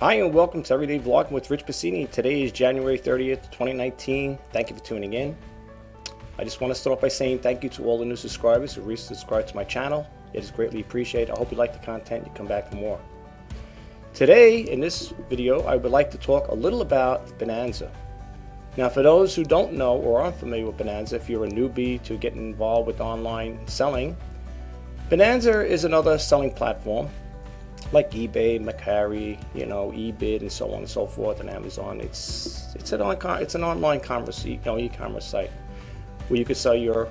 Hi and welcome to Everyday Vlogging with Rich Pasini. Today is January 30th, 2019. Thank you for tuning in. I just want to start off by saying thank you to all the new subscribers who recently subscribed to my channel. It is greatly appreciated. I hope you like the content and you come back for more. Today, in this video, I would like to talk a little about Bonanza. Now, for those who don't know or aren't familiar with Bonanza, if you're a newbie to getting involved with online selling, Bonanza is another selling platform like eBay, Mercari, eBid, and so on and so forth, and Amazon. It's an online commerce, e-commerce site where you can sell your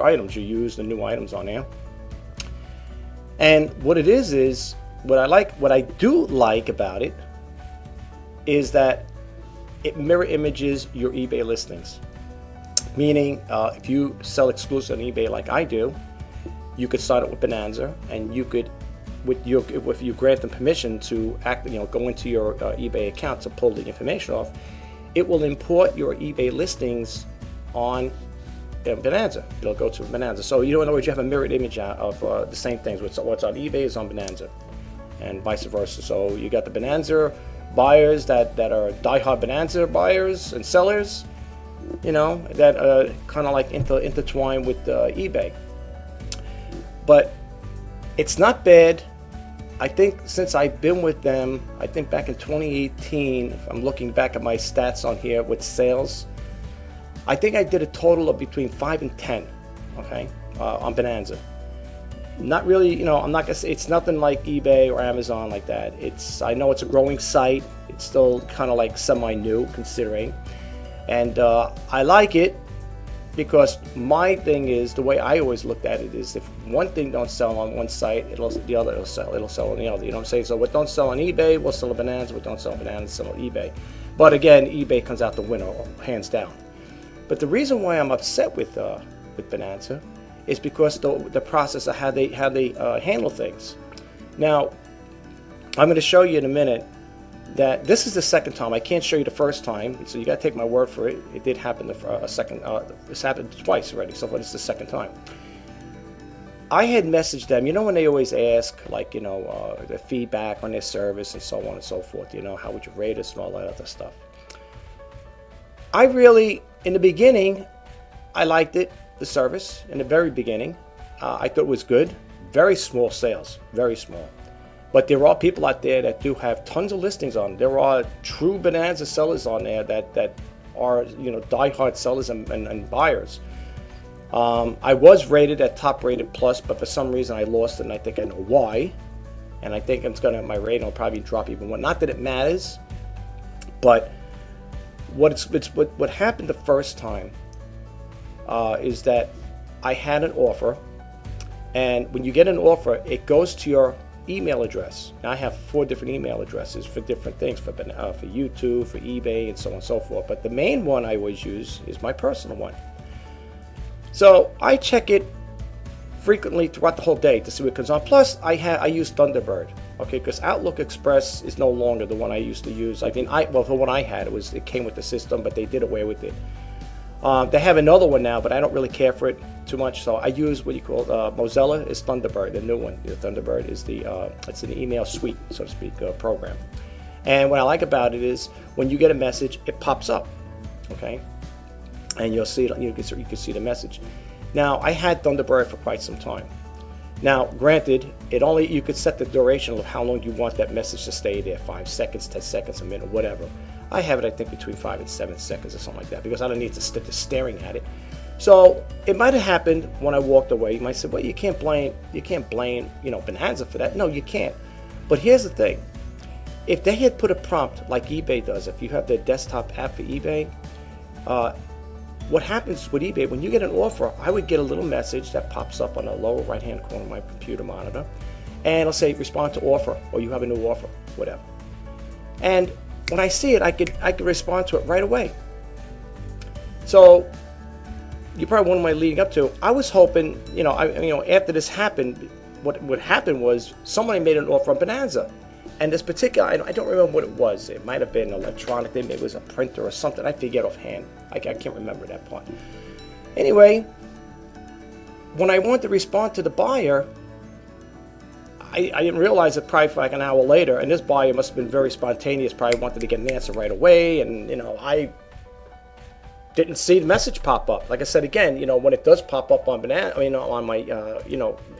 items, your used and new items on there. And what it is what I do like about it is that it mirror images your eBay listings. Meaning, if you sell exclusive on eBay like I do, you could sign up with Bonanza, and you could, if you grant them permission to go into your eBay account to pull the information off, it will import your eBay listings on Bonanza. It'll go to Bonanza. So in other words, you have a mirrored image of the same things. What's on eBay is on Bonanza, and vice versa. So you got the Bonanza buyers that are diehard Bonanza buyers and sellers, that kind of like intertwine with eBay. But it's not bad. I think since I've been with them, I think back in 2018, if I'm looking back at my stats on here with sales, I think I did a total of between 5 and 10, okay, on Bonanza. Not really, I'm not gonna say it's nothing like eBay or Amazon like that. I know it's a growing site. It's still kind of like semi-new considering, and I like it. Because my thing is, the way I always looked at it is, if one thing don't sell on one site, the other will sell. It'll sell on the other. You know what I'm saying? So what don't sell on eBay, we'll sell on Bonanza. What don't sell on Bonanza, sell on eBay. But again, eBay comes out the winner, hands down. But the reason why I'm upset with Bonanza is because the process of how they handle things. Now, I'm going to show you in a minute that this is the second time. I can't show you the first time, so you got to take my word for it. It did happen a second. This happened twice already, so it's the second time. I had messaged them. When they always ask, the feedback on their service and so on and so forth. How would you rate us and all that other stuff. I really, in the beginning, I liked it, the service. In the very beginning, I thought it was good. Very small sales, very small. But there are people out there that do have tons of listings on. There are true Bonanza sellers on there that are diehard sellers and buyers. I was rated at top rated plus, but for some reason I lost it, and I think I know why. And I think my rating will probably drop even more. Not that it matters, but what happened the first time is that I had an offer, and when you get an offer, it goes to your email address. Now I have 4 different email addresses for different things, for YouTube, for eBay, and so on and so forth. But the main one I always use is my personal one. So I check it frequently throughout the whole day to see what comes on. Plus, I use Thunderbird, okay, because Outlook Express is no longer the one I used to use. The one I had, it came with the system, but they did away with it. They have another one now, but I don't really care for it too much. So I use what you call Mozilla is Thunderbird, the new one. The Thunderbird is it's an email suite, so to speak, program. And what I like about it is when you get a message, it pops up, okay, and you'll see it. You can see the message. Now I had Thunderbird for quite some time. Now, granted, you could set the duration of how long you want that message to stay there, 5 seconds, 10 seconds, a minute, whatever. I have it, I think, between 5 and 7 seconds or something like that, because I don't need to sit there staring at it. So it might have happened when I walked away. You might say, well, you can't blame Bonanza for that. No, you can't. But here's the thing. If they had put a prompt like eBay does, if you have their desktop app for eBay, what happens with eBay, when you get an offer, I would get a little message that pops up on the lower right-hand corner of my computer monitor, and it'll say, respond to offer, or you have a new offer, whatever. And when I see it, I could respond to it right away. So you probably wonder what I'm leading up to. I was hoping, after this happened, what happened was somebody made an offer on Bonanza, and this particular, I don't remember what it was. It might have been electronic, maybe it was a printer or something. I forget offhand. I can't remember that part. Anyway, when I wanted to respond to the buyer, I didn't realize it probably for like an hour later, and this buyer must have been very spontaneous, probably wanted to get an answer right away, and I didn't see the message pop up. Like I said again, when it does pop up on on my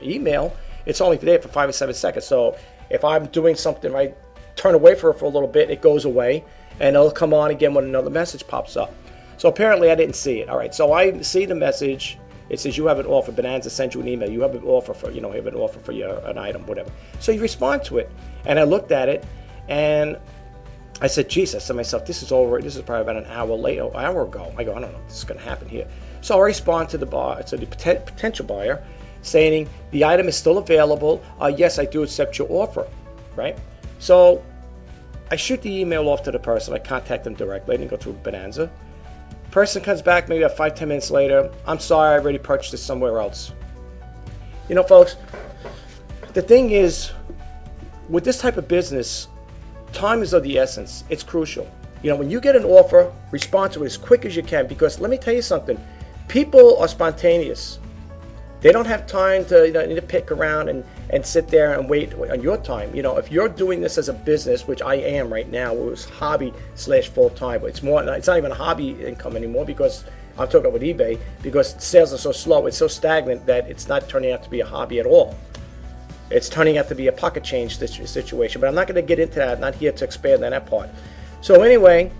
email, it's only there for 5 or 7 seconds. So if I'm doing something, I turn away for it for a little bit, it goes away, and it'll come on again when another message pops up. So apparently I didn't see it. All right, so I see the message. It says you have an offer. Bonanza sent you an email. You have an offer for an item, whatever. So you respond to it, and I looked at it, and I said, "Geez," I said to myself, "This is over. This is probably about an hour ago." I go, "I don't know what's going to happen here." So I respond to the potential buyer, saying the item is still available. Yes, I do accept your offer, right? So I shoot the email off to the person. I contact them directly. I didn't go through Bonanza. Person comes back maybe about 5-10 minutes later. "I'm sorry, I already purchased it somewhere else." Folks, the thing is, with this type of business, time is of the essence. It's crucial. When you get an offer, respond to it as quick as you can, because let me tell you something. People are spontaneous. They don't have time to pick around and sit there and wait on your time. If you're doing this as a business, which I am right now, it was hobby / full-time, but it's not even a hobby income anymore, because I'm talking about eBay, because sales are so slow, it's so stagnant that it's not turning out to be a hobby at all. It's turning out to be a pocket change situation, but I'm not going to get into that. I'm not here to expand on that part. So anyway,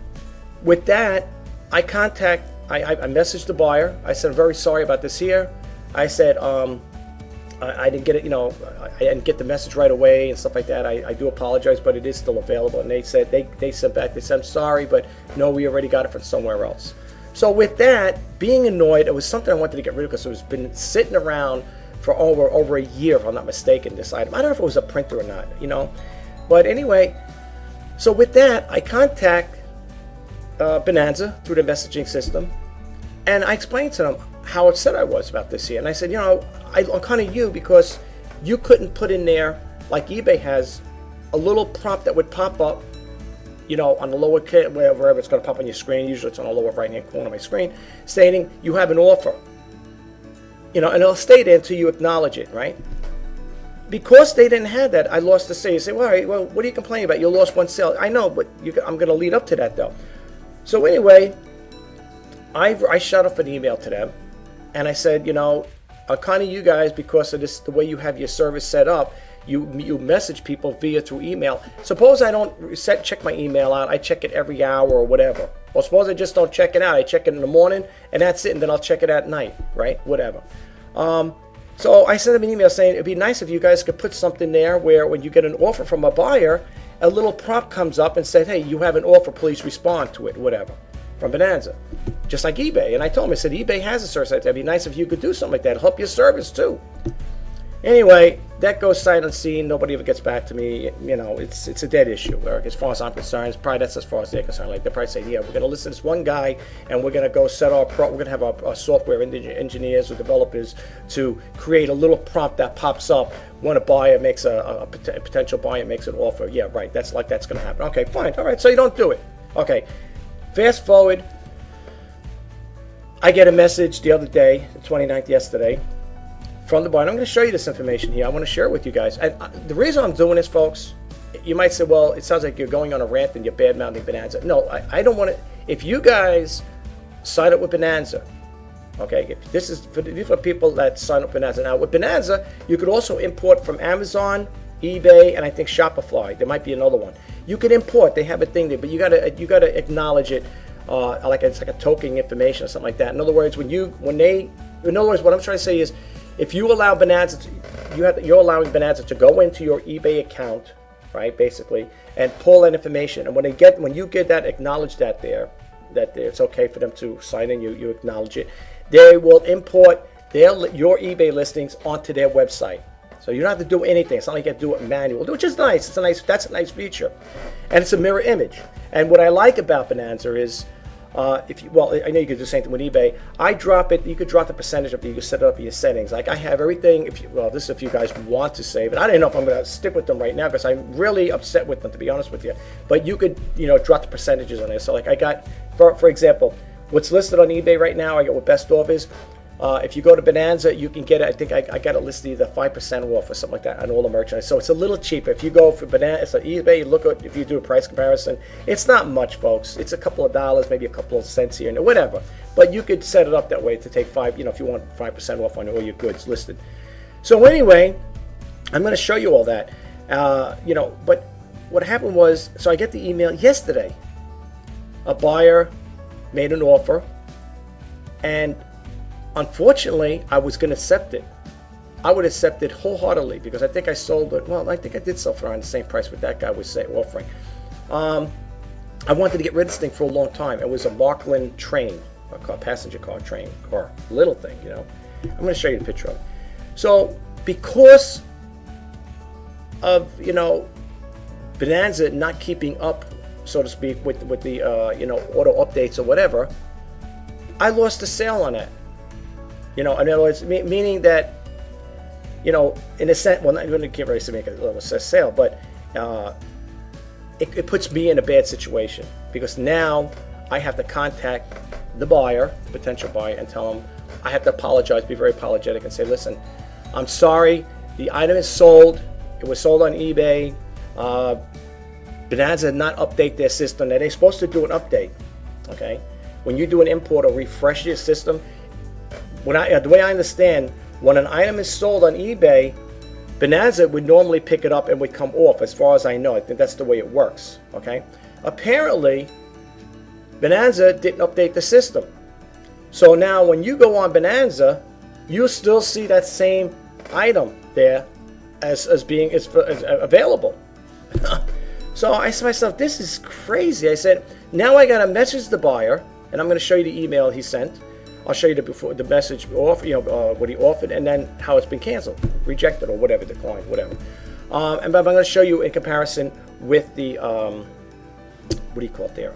with that, I messaged the buyer. I said, "I'm very sorry about this here." I said, I didn't get it, I didn't get the message right away and stuff like that. I do apologize, but it is still available. And they said, they sent back, they said, "I'm sorry, but no, we already got it from somewhere else." So with that, being annoyed, it was something I wanted to get rid of, because it was been sitting around for over a year, if I'm not mistaken, this item. I don't know if it was a printer or not, But anyway, so with that, I contact Bonanza through the messaging system, and I explained to them how upset I was about this here. And I said, I'm kind of you, because you couldn't put in there, like eBay has, a little prompt that would pop up, on the lower, wherever it's going to pop on your screen. Usually it's on the lower right-hand corner of my screen, stating you have an offer. And it'll stay there until you acknowledge it, right? Because they didn't have that, I lost the sale. You say, well, all right, well, what are you complaining about? You lost one sale. I know, but I'm going to lead up to that, though. So anyway, I shot off an email to them, and I said, kind of you guys, because of this, the way you have your service set up, you message people through email. Suppose I don't check my email out. I check it every hour or whatever. Or suppose I just don't check it out. I check it in the morning, and that's it, and then I'll check it at night, right? Whatever. So I sent them an email saying it'd be nice if you guys could put something there where when you get an offer from a buyer, a little prompt comes up and said, "Hey, you have an offer, please respond to it," whatever, from Bonanza. Just like eBay. And I told him, I said, eBay has a service like that. It'd be nice if you could do something like that. It'll help your service too. Anyway, that goes sight unseen. Nobody ever gets back to me. It's a dead issue, Eric. As far as I'm concerned, that's as far as they're concerned. Like, they're probably saying, "Yeah, we're going to listen to this one guy, and we're going to go we're going to have our software engineers or developers to create a little prompt that pops up when a buyer makes a potential buyer makes an offer." Yeah, right. That's going to happen. Okay, fine. All right. So you don't do it. Okay. Fast forward. I get a message the other day, the 29th, yesterday, from the buyer. I'm going to show you this information here. I want to share it with you guys. And the reason I'm doing this, folks, you might say, well, it sounds like you're going on a rant and you're bad-mouthing Bonanza. No, I don't want to. If you guys sign up with Bonanza, okay, these are for people that sign up with Bonanza. Now, with Bonanza, you could also import from Amazon, eBay, and I think Shopify. There might be another one. You can import. They have a thing there, but you gotta acknowledge it. It's like a token information or something like that. In other words, what I'm trying to say is, if you allow Bonanza, you're allowing Bonanza to go into your eBay account, right, basically, and pull that information. And when you get that, acknowledge that it's okay for them to sign in. You acknowledge it. They will import your eBay listings onto their website. So you don't have to do anything. It's not like you have to do it manual, which is nice. That's a nice feature, and it's a mirror image. And what I like about Bonanza is, I know you could do the same thing with eBay. I drop it. You could drop the percentage up. You can set it up in your settings. Like, I have everything. This is if you guys want to save it. I don't know if I'm going to stick with them right now, because I'm really upset with them, to be honest with you. But you could, drop the percentages on there. So like, I got, for example, what's listed on eBay right now. I got what best off is. If you go to Bonanza, you can get it. I think I got it listed either 5% off or something like that on all the merchandise. So it's a little cheaper. If you go for Bonanza, it's on eBay. You look at, if you do a price comparison, it's not much, folks. It's a couple of dollars, maybe a couple of cents here and whatever. But you could set it up that way to take if you want 5% off on all your goods listed. So anyway, I'm going to show you all that. But what happened was, so I get the email yesterday. A buyer made an offer, and unfortunately, I was going to accept it. I would accept it wholeheartedly because I think I sold it. Well, I think I did sell for around the same price what that guy was offering. I wanted to get rid of this thing for a long time. It was a Markland train, a passenger car, little thing, I'm going to show you the picture of it. So, because of, Bonanza not keeping up, so to speak, with the, auto updates or whatever, I lost the sale on it. In other words, meaning that, in a sense, well, not going to get ready to make a sale, but it puts me in a bad situation because now I have to contact the buyer, the potential buyer, and tell them I have to apologize, be very apologetic, and say, listen, I'm sorry, the item is sold. It was sold on eBay. Bonanza did not update their system. They're supposed to do an update. Okay, when you do an import or refresh your system. The way I understand, when an item is sold on eBay, Bonanza would normally pick it up and would come off, as far as I know. I think that's the way it works, okay? Apparently, Bonanza didn't update the system. So now when you go on Bonanza, you still see that same item there as being available. So I said to myself, this is crazy. I said, now I got to message the buyer, and I'm going to show you the email he sent. I'll show you the message off, what he offered, and then how it's been canceled, rejected, or whatever, declined, whatever. And I'm going to show you in comparison with the what do you call it there?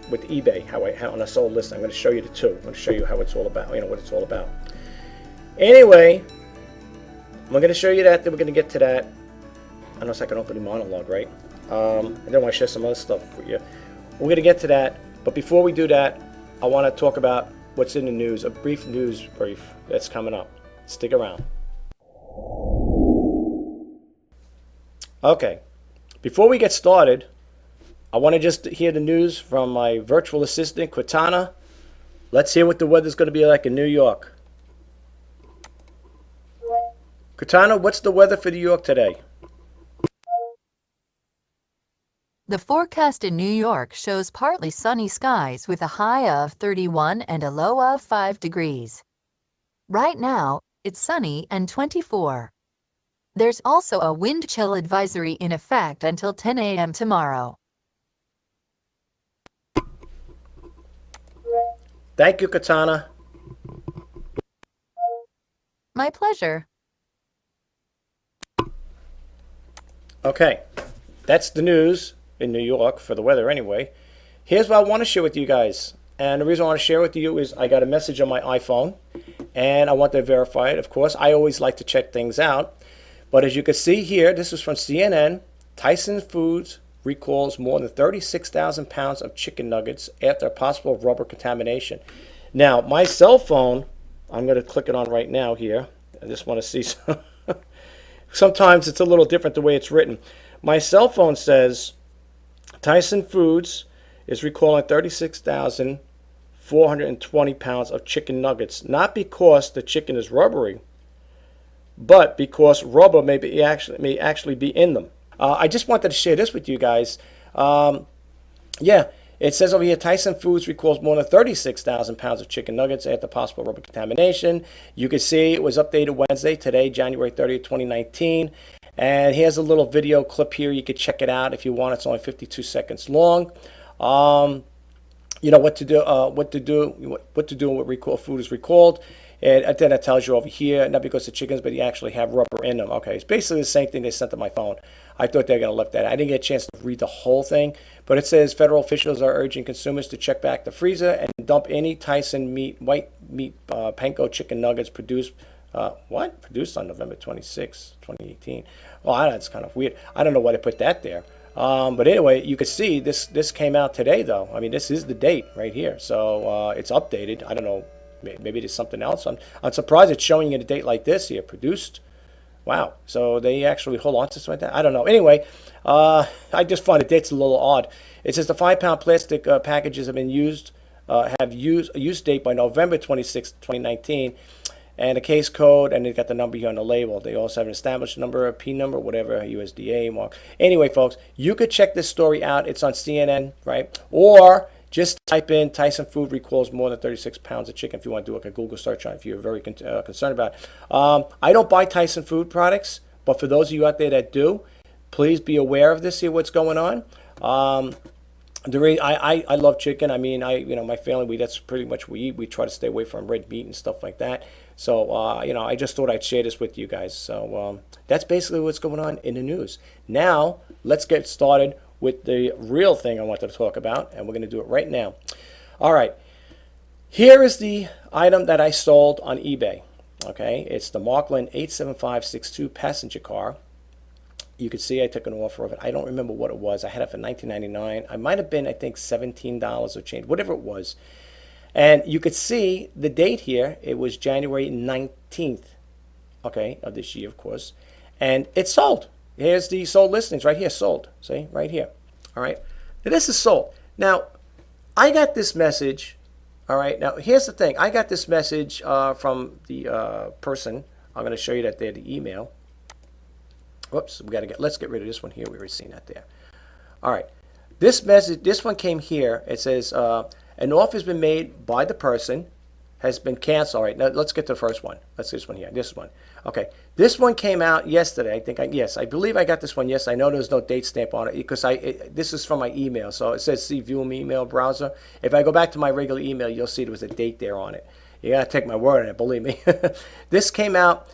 With eBay, how on a sold list. I'm going to show you the two. I'm going to show you how it's all about. What it's all about. Anyway, I'm going to show you that. Then we're going to get to that. I know it's like an opening monologue, right? And then I want to share some other stuff with you. We're going to get to that, but before we do that, I want to talk about what's in the news, a brief news brief that's coming up. Stick around. Okay, before we get started, I want to just hear the news from my virtual assistant, Cortana. Let's hear what the weather's going to be like in New York. Cortana, what's the weather for New York today? The forecast in New York shows partly sunny skies with a high of 31 and a low of 5 degrees. Right now, it's sunny and 24. There's also a wind chill advisory in effect until 10 a.m. tomorrow. Thank you, Cortana. My pleasure. Okay, that's the news in New York for the weather anyway. Here's what I want to share with you guys. And the reason I want to share with you is I got a message on my iPhone and I want to verify it. Of course, I always like to check things out. But as you can see here, this is from CNN. Tyson Foods recalls more than 36,000 pounds of chicken nuggets after a possible rubber contamination. Now, my cell phone, I'm going to click it on right now here. I just want to see some. Sometimes it's a little different the way it's written. My cell phone says Tyson Foods is recalling 36,420 pounds of chicken nuggets, not because the chicken is rubbery, but because rubber may actually be in them. I just wanted to share this with you guys. It says over here, Tyson Foods recalls more than 36,000 pounds of chicken nuggets after possible rubber contamination. You can see it was updated Wednesday, today, January 30th, 2019. And here's a little video clip here. You can check it out if you want. It's only 52 seconds long. What to do when recall food is recalled. And then it tells you over here, not because the chickens, but you actually have rubber in them. Okay, it's basically the same thing they sent to my phone. I thought they were going to left that. I didn't get a chance to read the whole thing, but it says federal officials are urging consumers to check back the freezer and dump any Tyson white meat panko chicken nuggets produced on November 26, 2018. Well, that's kind of weird. I don't know why they put that there. But anyway, you can see this came out today, though. I mean, this is the date right here. So it's updated. I don't know maybe there's something else. I'm surprised it's showing you a date like this here, produced. Wow. So they actually hold on to something like that? I don't know. Anyway, I just find the date's a little odd. It says the 5-pound plastic packages have been used, have use date by November 26, 2019, and a case code, and they got the number here on the label. They also have an established number, a P number, whatever, USDA mark. Anyway, folks, you could check this story out. It's on CNN, right? Or just type in Tyson Food recalls more than 36 pounds of chicken if you want to do like a Google search on it, if you're very concerned about it. I don't buy Tyson Food products, but for those of you out there that do, please be aware of this, see what's going on. I love chicken. I mean, my family, that's pretty much we eat. We try to stay away from red meat and stuff like that. So, I just thought I'd share this with you guys. So that's basically what's going on in the news. Now, let's get started with the real thing I wanted to talk about, and we're going to do it right now. All right. Here is the item that I sold on eBay. Okay, it's the Markland 87562 passenger car. You could see I took an offer of it. I don't remember what it was. I had it for $19.99. I might have been, I think, $17 or change, whatever it was. And you could see the date here. It was January 19th, okay, of this year, of course. And it sold. Here's the sold listings right here, sold. See, right here. All right. Now, this is sold. Now, I got this message. All right. Now, here's the thing. I got this message from the person. I'm going to show you that there, the email. Whoops, let's get rid of this one here. We already seen that there. All right. This message, this one came here. It says, an offer has been made by the person, has been canceled. All right, now let's get to the first one. Let's see this one here. This one. Okay. This one came out yesterday. I believe I got this one. Yes, I know there's no date stamp on it because this is from my email. So it says see view my email browser. If I go back to my regular email, you'll see there was a date there on it. You got to take my word on it, believe me. This came out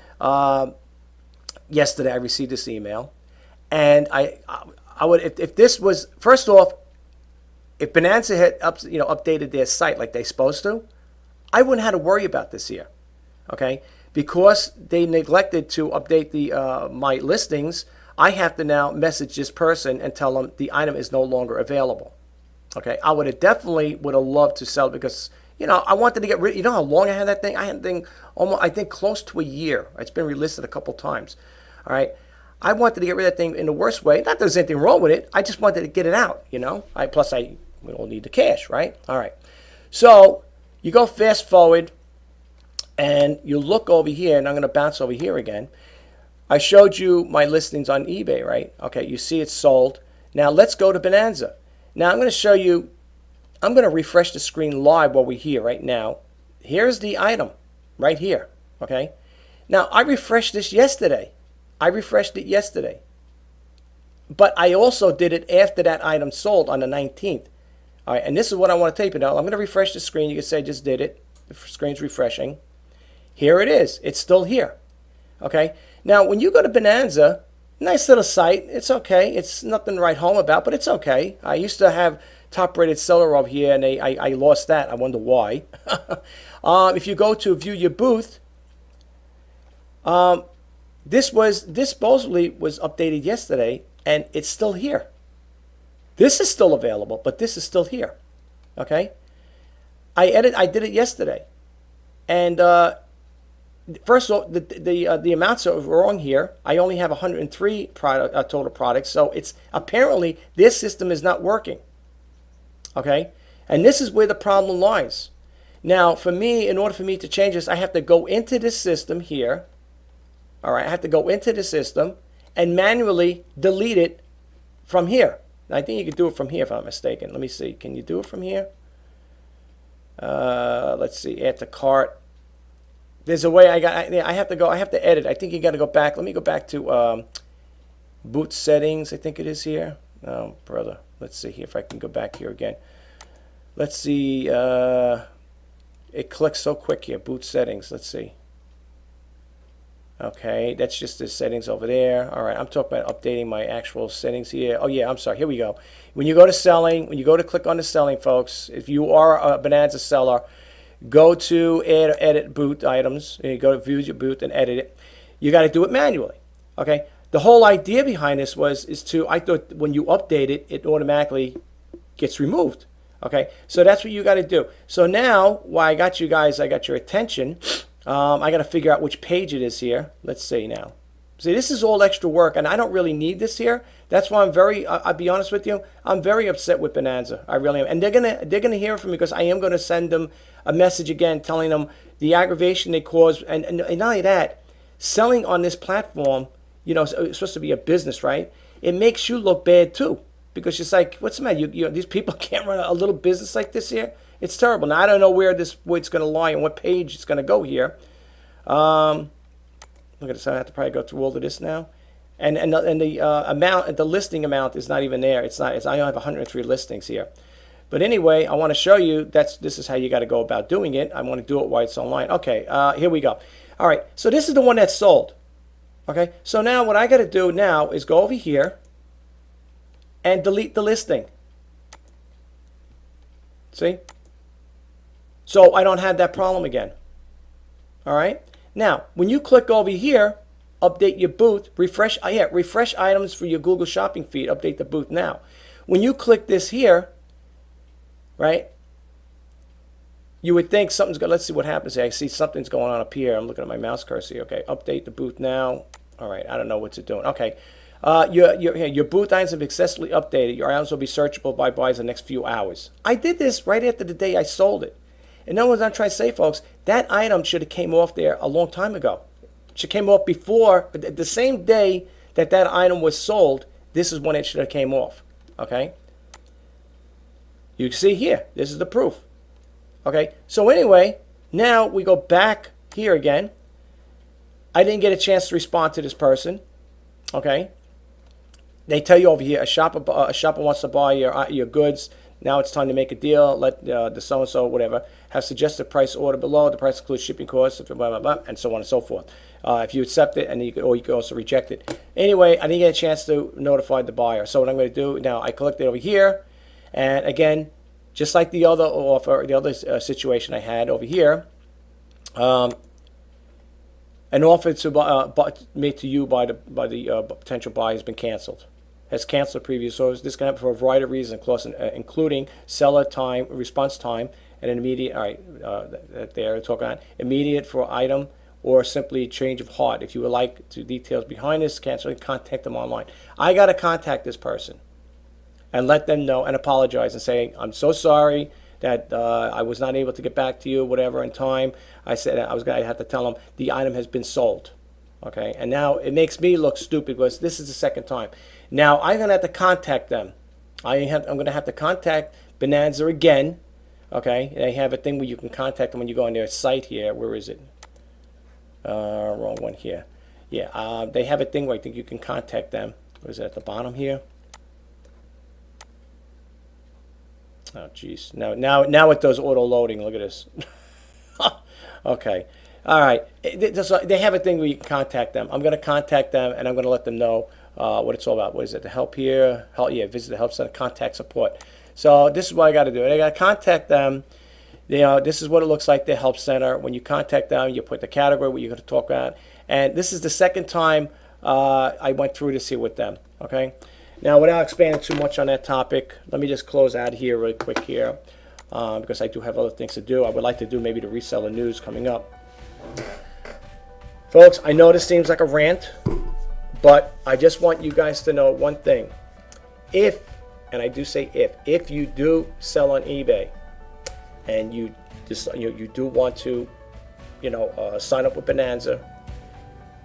yesterday. I received this email, and I would if this was, first off, if Bonanza had updated their site like they're supposed to, I wouldn't have to worry about this here, okay? Because they neglected to update the my listings, I have to now message this person and tell them the item is no longer available, okay? I would have loved to sell it because I wanted to get rid. You know how long I had that thing? I had the thing almost, I think, close to a year. It's been relisted a couple times, all right? I wanted to get rid of that thing in the worst way. Not that there's anything wrong with it. I just wanted to get it out, Plus, we all need the cash, right? All right. So you go fast forward, and you look over here, and I'm going to bounce over here again. I showed you my listings on eBay, right? Okay, you see it's sold. Now let's go to Bonanza. Now I'm going to show you, I'm going to refresh the screen live while we're here right now. Here's the item right here, okay? Now I refreshed this yesterday. But I also did it after that item sold on the 19th. All right, and this is what I want to tell you now. I'm going to refresh the screen. You can say I just did it. The screen's refreshing. Here it is. It's still here. Okay. Now, when you go to Bonanza, nice little site. It's okay. It's nothing to write home about, but it's okay. I used to have top-rated seller over here, and I lost that. I wonder why. If you go to view your booth, this supposedly was updated yesterday, and it's still here. This is still available, but this is still here. Okay? I did it yesterday. And first of all, the amounts are wrong here. I only have 103 total products, so it's apparently this system is not working. Okay? And this is where the problem lies. Now, for me, in order for me to change this, I have to go into this system here. All right, I have to go into the system and manually delete it from here. I think you can do it from here if I'm not mistaken. Let me see. Can you do it from here? Let's see. Add to cart. There's a way I have to edit. I think you got to go back. Let me go back to boot settings. I think it is here. Oh, brother. Let's see here if I can go back here again. Let's see. It clicks so quick here. Boot settings. Let's see. Okay, that's just the settings over there. All right, I'm talking about updating my actual settings here. Oh, yeah, I'm sorry. Here we go. When you go to selling, when you go to click on the selling, folks, if you are a Bonanza seller, go to edit boot items. And you go to view your boot and edit it. You got to do it manually. Okay, the whole idea behind this I thought when you update it, it automatically gets removed. Okay, so that's what you got to do. So now, why I got you guys, I got your attention. I got to figure out which page it is here. Let's see now. See, this is all extra work, and I don't really need this here. That's why I'm I'll be honest with you, I'm very upset with Bonanza. I really am. And they're gonna hear from me because I am gonna send them a message again telling them the aggravation they caused. And not only that, selling on this platform, it's supposed to be a business, right? It makes you look bad too. Because it's like, what's the matter? These people can't run a little business like this here. It's terrible. Now I don't know where it's going to lie and what page it's going to go here. Look at this. I have to probably go through all of this now, and the amount, the listing amount is not even there. It's not. I have 103 listings here. But anyway, I want to show you this is how you got to go about doing it. I want to do it while it's online. Okay, here we go. All right. So this is the one that's sold. Okay. So now what I got to do now is go over here and delete the listing. See? So I don't have that problem again. All right? Now, when you click over here, update your booth, refresh items for your Google Shopping feed, update the booth now. When you click this here, right, you would think something's going, let's see what happens here. I see something's going on up here. I'm looking at my mouse cursor here. Okay, update the booth now. All right, I don't know what's it doing. Okay. Your booth items have successfully updated. Your items will be searchable by buyers in the next few hours. I did this right after the day I sold it. And no one's not trying to say, folks, that item should have came off there a long time ago. It should have came off before, the same day that item was sold, this is when it should have came off. Okay? You can see here, this is the proof. Okay? So anyway, now we go back here again. I didn't get a chance to respond to this person. Okay? They tell you over here, a shopper wants to buy your goods. Now it's time to make a deal. Let the so-and-so, whatever, have suggested price order below. The price includes shipping costs, blah, blah, blah, and so on and so forth. If you accept it, and you can also reject it. Anyway, I didn't get a chance to notify the buyer. So what I'm going to do now, I collect it over here. And again, just like the other offer, the other situation I had over here, an offer made to you by the potential buyer has been canceled. Has canceled previous orders. This can happen for a variety of reasons, including seller time, response time, and an immediate. All right, they're talking about immediate for item or simply change of heart. If you would like to details behind this canceling, contact them online. I got to contact this person and let them know and apologize and say, I'm so sorry that I was not able to get back to you, whatever, in time. I said I have to tell them the item has been sold. Okay, and now it makes me look stupid because this is the second time. Now I'm going to have to contact them. I'm going to have to contact Bonanza again. Okay, they have a thing where you can contact them when you go on their site here. Where is it? Wrong one here. Yeah, they have a thing where I think you can contact them. What is it at the bottom here? Oh, geez. Now it does auto loading. Look at this. Okay. All right. They have a thing where you can contact them. I'm going to contact them, and I'm going to let them know what it's all about. What is it? The help here? Visit the help center, contact support. So this is what I got to do. I got to contact them. This is what it looks like, the help center. When you contact them, you put the category what you're going to talk about. And this is the second time I went through this here with them. Okay. Now, without expanding too much on that topic, let me just close out here really quick here because I do have other things to do. I would like to do maybe the reseller news coming up. Folks, I know this seems like a rant, but I just want you guys to know one thing. If, and I do say if you do sell on eBay and you do want to, sign up with Bonanza,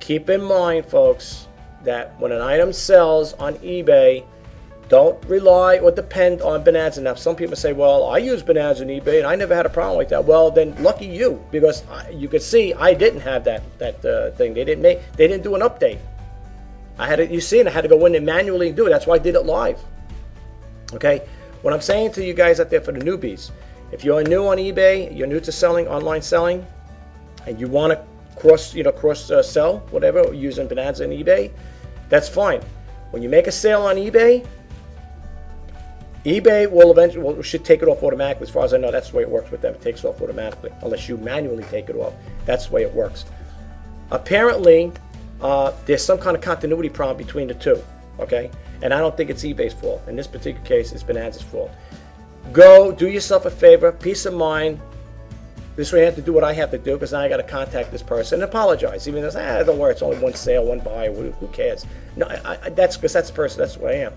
keep in mind, folks, that when an item sells on eBay, don't rely or depend on Bonanza. Now, some people say, well, I use Bonanza on eBay and I never had a problem like that. Well, then lucky you, because you could see I didn't have that thing. They didn't do an update. I had to go in and manually do it. That's why I did it live. Okay, what I'm saying to you guys out there for the newbies, if you're new on eBay, you're new to selling, online selling, and you want to cross sell whatever using Bonanza and eBay, that's fine. When you make a sale on eBay will should take it off automatically. As far as I know, that's the way it works with them. It takes it off automatically, unless you manually take it off. That's the way it works. Apparently, there's some kind of continuity problem between the two. Okay, and I don't think it's eBay's fault. In this particular case, it's Bonanza's fault. Go do yourself a favor, peace of mind. This way I have to do what I have to do, because now I got to contact this person and apologize. Even though, don't worry, it's only one sale, one buy, who cares? No, that's because that's the person, that's what I am.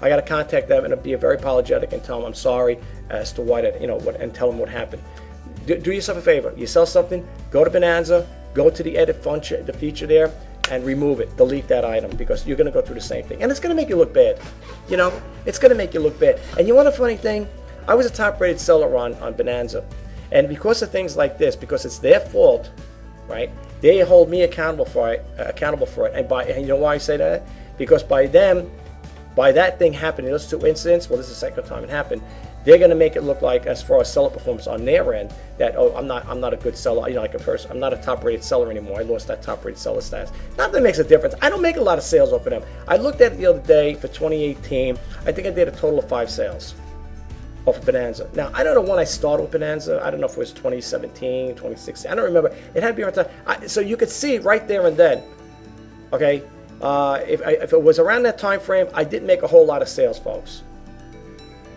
I got to contact them and be very apologetic and tell them I'm sorry as to why that, and tell them what happened. Do yourself a favor. You sell something, go to Bonanza, go to the edit function, the feature there, and remove it, delete that item, because you're going to go through the same thing. And it's going to make you look bad. It's going to make you look bad. And you want a funny thing? I was a top-rated seller on Bonanza. And because of things like this, because it's their fault, right? They hold me accountable for it. And you know why I say that? Because by that thing happening, those two incidents, well, this is the second time it happened, they're going to make it look like, as far as seller performance on their end, that, I'm not a good seller, like a person. I'm not a top-rated seller anymore. I lost that top-rated seller status. Not that it makes a difference. I don't make a lot of sales off of them. I looked at it the other day for 2018. I think I did a total of 5 sales off of Bonanza. Now, I don't know when I started with Bonanza. I don't know if it was 2017, 2016. I don't remember. It had to be around time. So you could see right there and then, okay, if it was around that time frame, I didn't make a whole lot of sales, folks.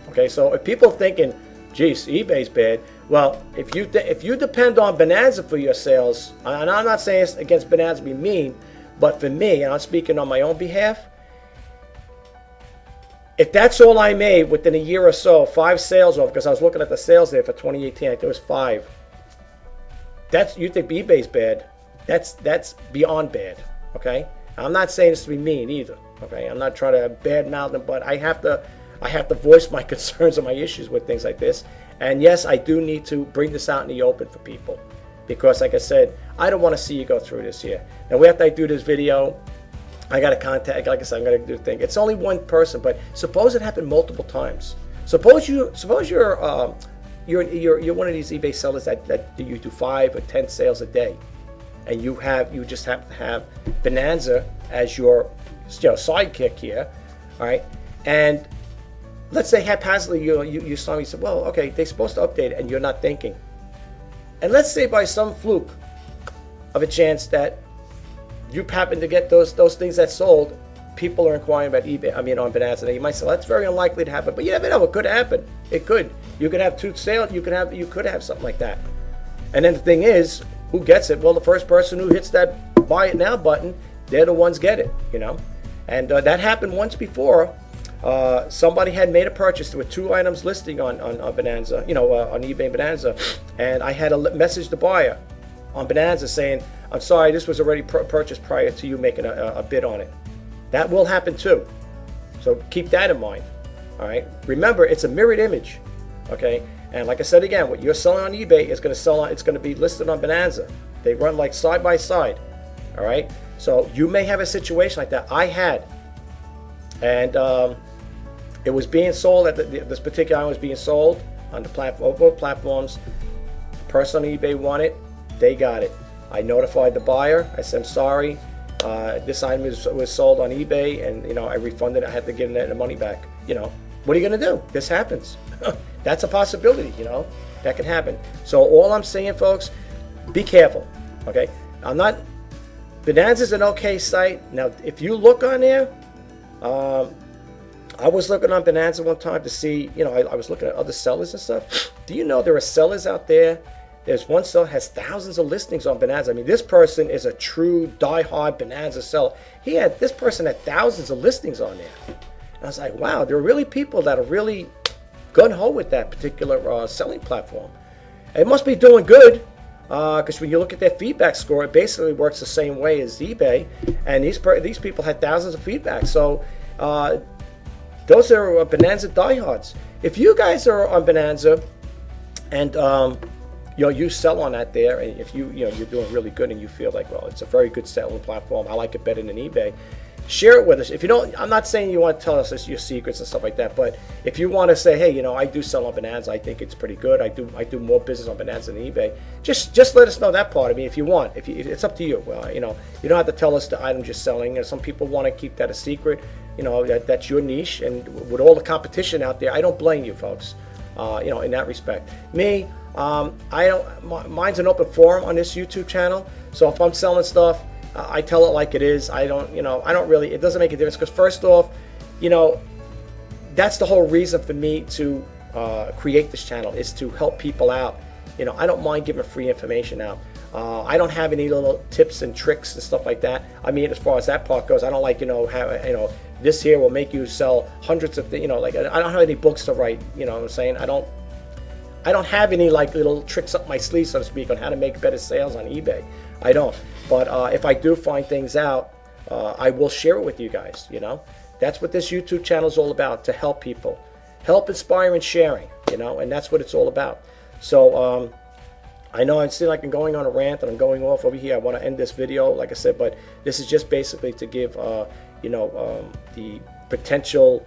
Okay, so if people are thinking, geez, eBay's bad, well, if you depend on Bonanza for your sales, and I'm not saying it's against Bonanza to be mean, but for me, and I'm speaking on my own behalf, if that's all I made within a year or so, 5 sales off, because I was looking at the sales there for 2018, I think it was 5. You think eBay's bad? That's beyond bad. Okay, I'm not saying this to be mean either. Okay, I'm not trying to badmouth them, but I have to voice my concerns and my issues with things like this. And yes, I do need to bring this out in the open for people, because, like I said, I don't want to see you go through this here. Now, after I do this video, I got to contact, like I said, I'm going to do the thing. It's only one person, but suppose it happened multiple times. Suppose you're one of these eBay sellers that you do 5 or 10 sales a day, and you just happen to have Bonanza as your sidekick here, all right? And let's say haphazardly you saw me and said, well, okay, they're supposed to update it, and you're not thinking. And let's say by some fluke of a chance that you happen to get those things that sold, people are inquiring about eBay, on Bonanza. Now you might say, well, that's very unlikely to happen, but you never know, it could happen. It could. You could have 2 sales, you could have something like that. And then the thing is, who gets it? Well, the first person who hits that buy it now button, they're the ones get it, And that happened once before. Somebody had made a purchase. There were 2 items listing on Bonanza, on eBay Bonanza, and I had to message the buyer on Bonanza saying, I'm sorry, this was already purchased prior to you making a bid on it. That will happen too. So keep that in mind. All right. Remember, it's a mirrored image. Okay. And like I said again, what you're selling on eBay is going to it's going to be listed on Bonanza. They run like side by side. All right. So you may have a situation like that. I had, and it was being sold at this particular item was being sold on the both platforms. The person on eBay wanted it. They got it. I notified the buyer. I said, I'm sorry. This item was sold on eBay, and I refunded it. I had to give them the money back. What are you going to do? This happens. That's a possibility. That can happen. So all I'm saying, folks, be careful. Okay, Bonanza's an okay site. Now, if you look on there, I was looking on Bonanza one time to see. I was looking at other sellers and stuff. Do you know there are sellers out there? There's one seller has thousands of listings on Bonanza. This person is a true die-hard Bonanza seller. This person had thousands of listings on there. And I was like, wow, there are really people that are really gun-ho with that particular selling platform. It must be doing good, because when you look at their feedback score, it basically works the same way as eBay. And these people had thousands of feedback. So those are Bonanza diehards. If you guys are on Bonanza and you sell on that there, and if you're doing really good and you feel like, well, it's a very good selling platform, I like it better than eBay, share it with us. If you don't, I'm not saying you want to tell us your secrets and stuff like that, but if you want to say, hey, I do sell on Bonanza, I think it's pretty good, I do more business on Bonanza than eBay, just let us know that part of me if you want. It's up to you. Well, you don't have to tell us the item you're selling. Some people want to keep that a secret. That's your niche, and with all the competition out there, I don't blame you folks. In that respect. Me, mine's an open forum on this YouTube channel. So if I'm selling stuff, I tell it like it is. I don't really, it doesn't make a difference, because first off, that's the whole reason for me to create this channel is to help people out. You know, I don't mind giving free information out. I don't have any little tips and tricks and stuff like that. I mean, as far as that part goes, I don't like, you know, have, you know, this here will make you sell hundreds of, you know, like I don't have any books to write, you know what I'm saying? I don't have any like little tricks up my sleeve, so to speak, on how to make better sales on eBay. I don't. But if I do find things out, I will share it with you guys, you know? That's what this YouTube channel is all about, to help people. Help, inspire, and sharing, you know? And that's what it's all about. So, I know I seem like I'm going on a rant and I'm going off over here. I want to end this video, like I said, but this is just basically to give, you know, the potential,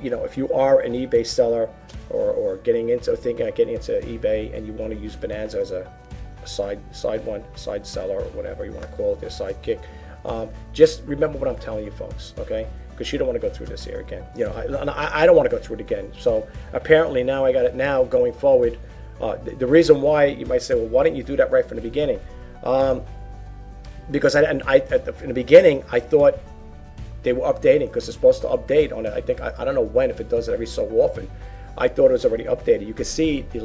you know, if you are an eBay seller or thinking of getting into eBay and you want to use Bonanza as a side seller or whatever you want to call it, their sidekick, just remember what I'm telling you, folks, okay? Because you don't want to go through this here again. You know, I don't want to go through it again. So apparently now I got it now going forward. The reason why, you might say, well, why didn't you do that right from the beginning? Because in the beginning, I thought they were updating, because it's supposed to update on it. I think, I don't know when, if it does it every so often. I thought it was already updated. You can see the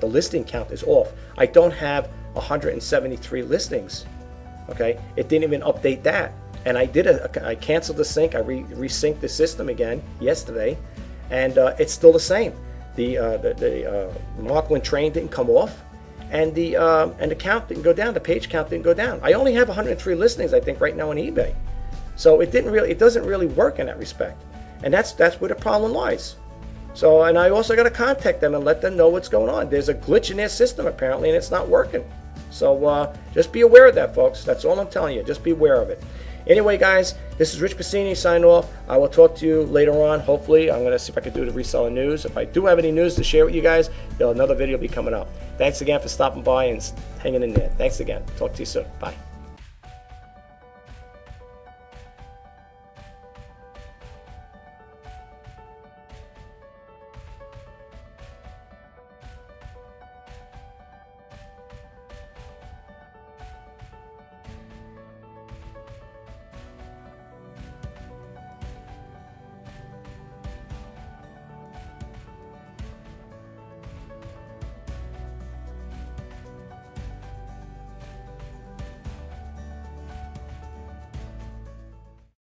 listing count is off. I don't have 173 listings. Okay, it didn't even update that. And I canceled the sync. I resynced the system again yesterday, and it's still the same. The Markland train didn't come off, and the count didn't go down. The page count didn't go down. I only have 103 listings, I think, right now on eBay. So it doesn't really work in that respect, and that's where the problem lies. So, and I also got to contact them and let them know what's going on. There's a glitch in their system apparently, and it's not working. So just be aware of that, folks. That's all I'm telling you. Just be aware of it. Anyway, guys, this is Rich Pasini signing off. I will talk to you later on. Hopefully, I'm going to see if I can do the reseller news. If I do have any news to share with you guys, another video will be coming up. Thanks again for stopping by and hanging in there. Thanks again. Talk to you soon. Bye.